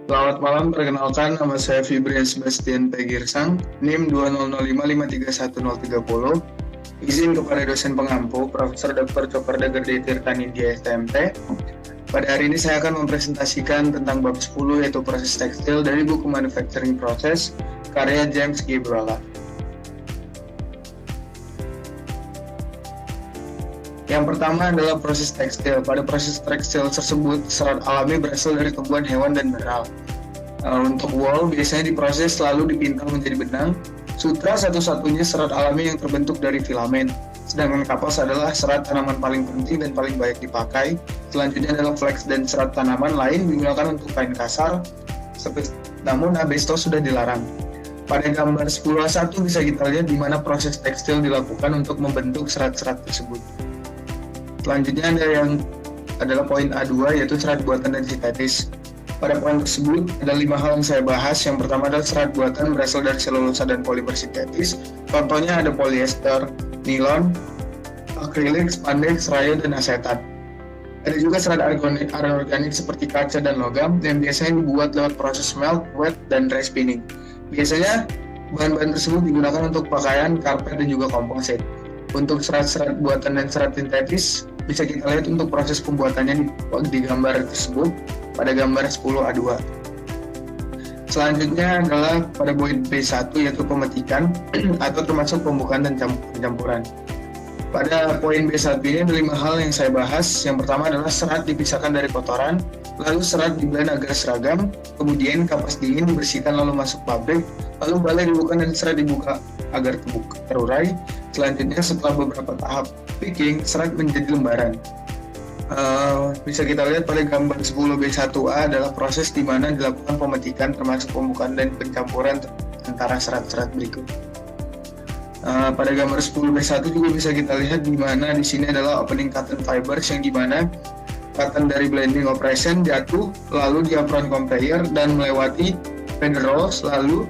Selamat malam, perkenalkan nama saya Fibrian Sebastian Pegirsang, NIM 20055531030. Izin kepada dosen pengampu, Profesor Dr. Cokorda Gede Tirtanindya STMT. Pada hari ini saya akan mempresentasikan tentang bab 10 yaitu proses tekstil dari buku Manufacturing Process, karya James G. Brolin. Yang pertama adalah proses tekstil. Pada proses tekstil tersebut, serat alami berasal dari tumbuhan hewan dan mineral. Untuk wool biasanya diproses lalu dipintal menjadi benang. Sutra satu-satunya serat alami yang terbentuk dari filamen. Sedangkan kapas adalah serat tanaman paling penting dan paling banyak dipakai. Selanjutnya adalah flax dan serat tanaman lain digunakan untuk kain kasar. Namun asbestos sudah dilarang. Pada gambar 10A1 bisa kita lihat di mana proses tekstil dilakukan untuk membentuk serat-serat tersebut. Selanjutnya adalah poin A2 yaitu serat buatan dan sintetis. Pada poin tersebut ada 5 hal yang saya bahas. Yang pertama adalah serat buatan berasal dari selulosa dan polimer sintetis. Contohnya ada polyester, nilon, akrilik, spandex, rayon, dan asetat. Ada juga serat anorganik seperti kaca dan logam yang biasanya dibuat lewat proses melt, wet, dan dry spinning. Biasanya bahan-bahan tersebut digunakan untuk pakaian, karpet, dan juga komposit. Untuk serat-serat buatan dan serat sintetis bisa kita lihat untuk proses pembuatannya di gambar tersebut pada gambar 10A2. Selanjutnya adalah pada poin B1 yaitu pemetikan atau termasuk pembukaan dan pencampuran. Pada poin B1 ini ada 5 hal yang saya bahas. Yang pertama adalah serat dipisahkan dari kotoran, lalu serat diblend agar seragam, kemudian kapas dingin dibersihkan lalu masuk pabrik, lalu balai dibuka dan serat dibuka agar terurai. Selanjutnya setelah beberapa tahap picking, serat menjadi lembaran. Bisa kita lihat pada gambar 10B1A adalah proses di mana dilakukan pemetikan termasuk pembukaan dan pencampuran antara serat-serat berikut. Pada gambar 10B1 juga bisa kita lihat di mana di sini adalah opening cotton fibers yang di mana cotton dari blending operation jatuh lalu di apron conveyor dan melewati feather rolls lalu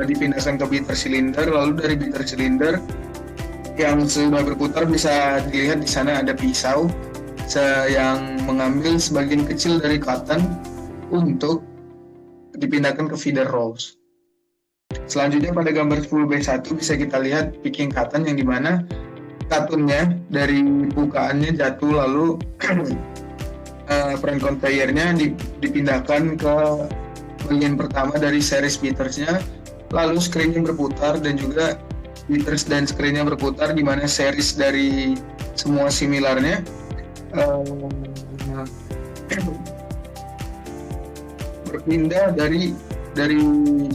dipindahkan ke beater cylinder, lalu dari beater cylinder yang sudah berputar bisa dilihat di sana ada pisau yang mengambil sebagian kecil dari cotton untuk dipindahkan ke feeder rolls. Selanjutnya pada gambar 10B1 bisa kita lihat picking cotton yang dimana cottonnya dari bukaannya jatuh lalu apron conveyornya dipindahkan ke bagian pertama dari series beaters-nya, lalu screen-nya berputar dan juga beaters dan screen-nya berputar di mana series dari semua similarnya berpindah dari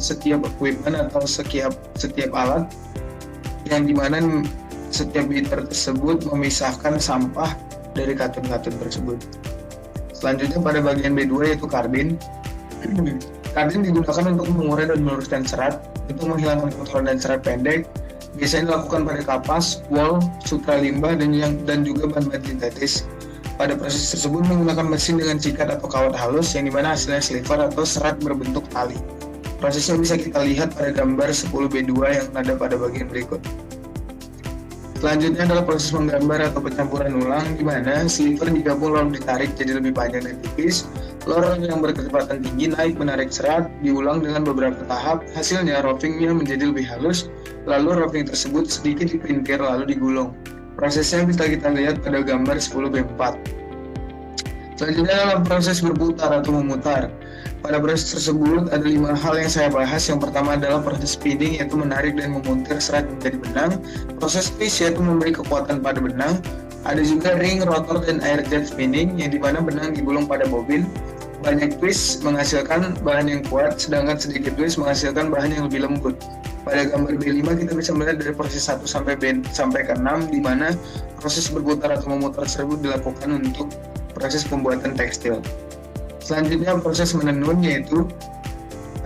setiap equipment atau setiap alat yang dimana setiap beater tersebut memisahkan sampah dari kartun-kartun tersebut. Selanjutnya pada bagian B2 yaitu kardin. Kardin digunakan untuk mengurai dan meluruskan serat, untuk menghilangkan kotoran dan serat pendek. Biasanya dilakukan pada kapas, wool, sutra limbah, dan juga bahan-bahan sintetis. Pada proses tersebut menggunakan mesin dengan sikat atau kawat halus yang dimana hasilnya sliver atau serat berbentuk tali. Prosesnya bisa kita lihat pada gambar 10B2 yang ada pada bagian berikut. Selanjutnya adalah proses menggambar atau pencampuran ulang di mana sliver digabung lalu ditarik jadi lebih panjang dan tipis. Lor yang berkecepatan tinggi naik menarik serat, diulang dengan beberapa tahap. Hasilnya roughingnya menjadi lebih halus, lalu roughing tersebut sedikit dipinggir lalu digulung. Prosesnya bisa kita lihat pada gambar 10B4. Selanjutnya adalah proses berputar atau memutar. Pada proses tersebut ada 5 hal yang saya bahas. Yang pertama adalah proses spinning yaitu menarik dan memuntir serat menjadi benang. Proses twist yaitu memberi kekuatan pada benang. Ada juga ring, rotor, dan air jet spinning yang dimana benang digulung pada bobin. Banyak twist menghasilkan bahan yang kuat, sedangkan sedikit twist menghasilkan bahan yang lebih lembut. Pada gambar B5 kita bisa melihat dari proses 1 sampai ke 6 di mana proses berputar atau memutar tersebut dilakukan untuk proses pembuatan tekstil. Selanjutnya proses menenun yaitu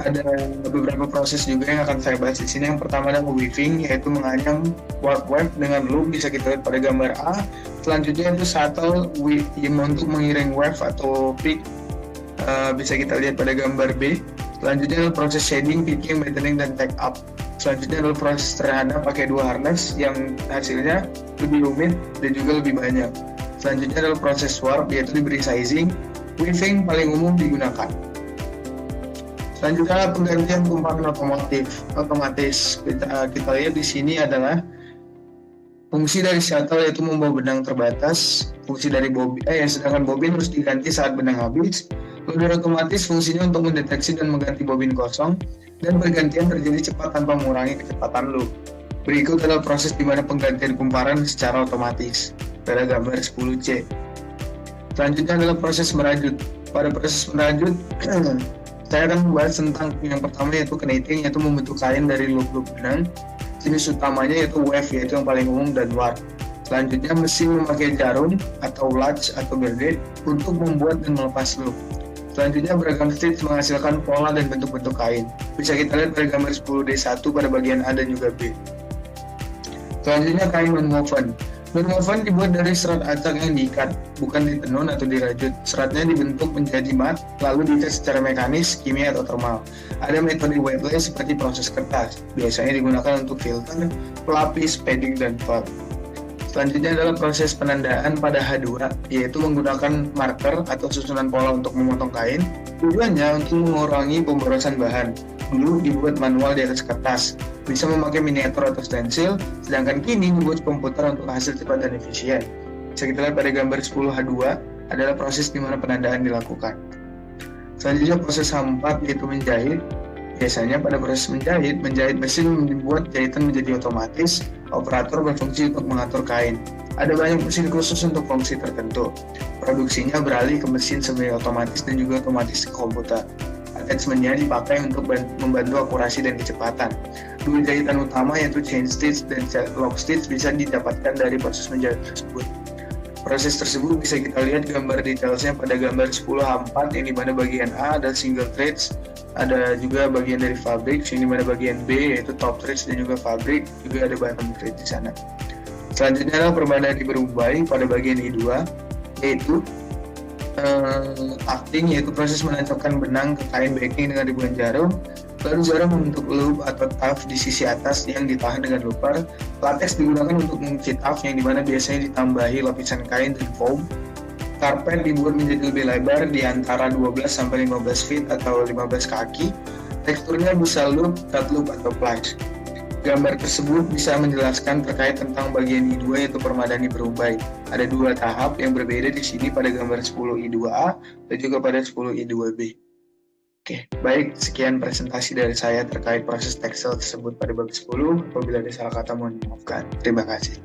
ada beberapa proses juga yang akan saya bahas di sini. Yang pertama adalah weaving yaitu menganyam warp web dengan loop, bisa kita lihat pada gambar A. Selanjutnya itu shuttle untuk mengiring wave atau peak, bisa kita lihat pada gambar B. Selanjutnya adalah proses shading, picking, battering, dan tack up. Selanjutnya adalah proses sederhana pakai 2 harness yang hasilnya lebih rumit dan juga lebih banyak. Selanjutnya adalah proses warp yaitu diberi sizing. Weaving paling umum digunakan. Selanjutnya penggantian kumparan otomatis. Kita lihat di sini adalah fungsi dari shuttle yaitu membawa benang terbatas. Fungsi dari sedangkan bobin harus diganti saat benang habis. Loader otomatis fungsinya untuk mendeteksi dan mengganti bobin kosong, dan pergantian terjadi cepat tanpa mengurangi kecepatan loop. Berikut adalah proses di mana penggantian kumparan secara otomatis. Pada gambar 10C. Selanjutnya adalah proses merajut. Pada proses merajut, saya akan membahas tentang yang pertama yaitu knitting, yaitu membentuk kain dari loop-loop benang. Jenis utamanya yaitu weft, yaitu yang paling umum, dan warp. Selanjutnya mesin memakai jarum atau latch atau berget untuk membuat dan melepas loop. Selanjutnya beragam stitch menghasilkan pola dan bentuk-bentuk kain. Bisa kita lihat pada gambar 10D1 pada bagian A dan juga B. Selanjutnya kain nonwoven. Nonwoven dibuat dari serat acak yang diikat, bukan ditenun atau dirajut. Seratnya dibentuk menjadi mat, lalu diikat secara mekanis, kimia, atau termal. Ada metode wet lace seperti proses kertas. Biasanya digunakan untuk filter, pelapis, padding, dan felt. Selanjutnya adalah proses penandaan pada H2, yaitu menggunakan marker atau susunan pola untuk memotong kain. Tujuannya untuk mengurangi pemborosan bahan. Dulu dibuat manual di atas kertas, bisa memakai miniatur atau stensil, sedangkan kini dibuat komputer untuk hasil cepat dan efisien. Bisa kita lihat pada gambar 10H2 adalah proses di mana penandaan dilakukan. Selanjutnya proses H4 yaitu menjahit. Biasanya pada proses menjahit mesin membuat jahitan menjadi otomatis. Operator berfungsi untuk mengatur kain. Ada banyak mesin khusus untuk fungsi tertentu. Produksinya beralih ke mesin semi otomatis dan juga otomatis ke komputer. Attachment-nya dipakai untuk membantu akurasi dan kecepatan. Dua jahitan utama yaitu chain stitch dan lock stitch bisa didapatkan dari proses menjahit tersebut. Proses tersebut bisa kita lihat gambar detailnya pada gambar 10H4 yang dimana bagian A ada single threads, ada juga bagian dari fabric, yang dimana bagian B yaitu top threads dan juga fabric, juga ada bottom threads di sana. Selanjutnya adalah perbadan diberubah pada bagian I2 yaitu acting, yaitu proses menancapkan benang ke kain backing dengan ribuan jarum. Lalu jarum membentuk loop atau tuft di sisi atas yang ditahan dengan looper. Latex digunakan untuk mengunci tuft yang dimana biasanya ditambahi lapisan kain dan foam. Karpet dibuat menjadi lebih lebar di antara 12-15 feet atau 15 kaki. Teksturnya bisa loop, cut loop, atau plush. Gambar tersebut bisa menjelaskan terkait tentang bagian I2 yaitu permadani berumbai. Ada dua tahap yang berbeda di sini pada gambar 10 I2A dan juga pada 10 I2B. Oke, baik, sekian presentasi dari saya terkait proses tekstil tersebut pada bab 10. Apabila ada salah kata mohon dimaafkan. Terima kasih.